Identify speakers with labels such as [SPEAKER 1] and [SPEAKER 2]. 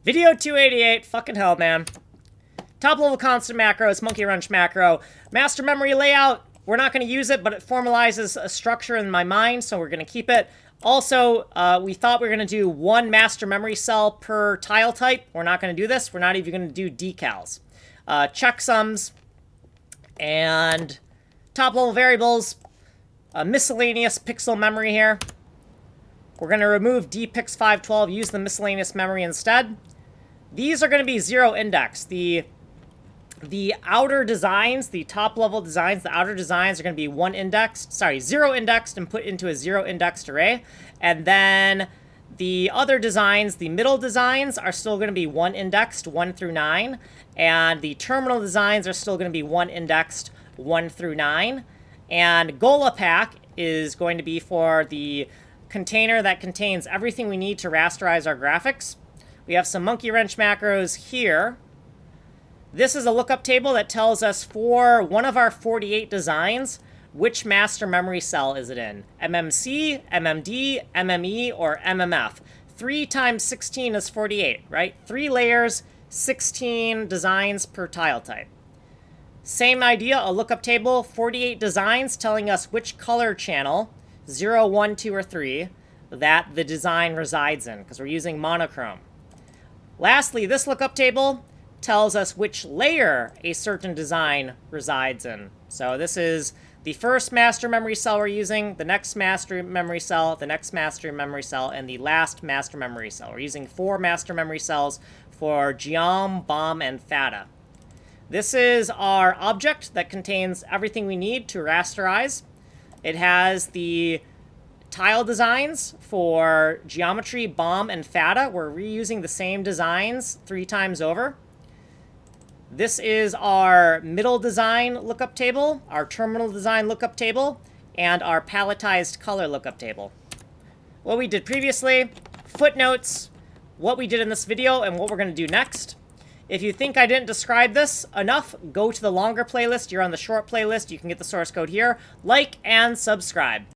[SPEAKER 1] Video 288, fucking hell, man. Top level constant macro is monkey wrench macro. Master memory layout, we're not going to use it, but it formalizes a structure in my mind, so we're going to keep it. Also, we thought we were going to do one master memory cell per tile type. We're not going to do this. We're not even going to do decals. Checksums and top level variables, miscellaneous pixel memory here. We're going to remove dpix512, use the miscellaneous memory instead. These are going to be zero index. The outer designs, the top level designs, the outer designs are going to be zero indexed and put into a zero indexed array. And then the other designs, the middle designs, are still going to be one indexed, 1 through 9. And the terminal designs are still going to be one indexed, 1 through 9. And Gola pack is going to be for the container that contains everything we need to rasterize our graphics. We have some monkey wrench macros here. This is a lookup table that tells us for one of our 48 designs, which master memory cell is it in? MMC, MMD, MME, or MMF. 3 times 16 is 48, right? 3 layers, 16 designs per tile type. Same idea, a lookup table, 48 designs telling us which color channel, 0, 1, 2, or 3, that the design resides in, because we're using monochrome. Lastly, this lookup table tells us which layer a certain design resides in. So this is the first master memory cell we're using, the next master memory cell, the next master memory cell, and the last master memory cell. We're using 4 master memory cells for Geom, BOM, and FATA. This is our object that contains everything we need to rasterize. It has the tile designs for geometry, BOM, and FATA. We're reusing the same designs 3 times over. This is our middle design lookup table, our terminal design lookup table, and our palletized color lookup table. What we did previously, footnotes, what we did in this video, and what we're going to do next. If you think I didn't describe this enough, go to the longer playlist. You're on the short playlist. You can get the source code here. Like and subscribe.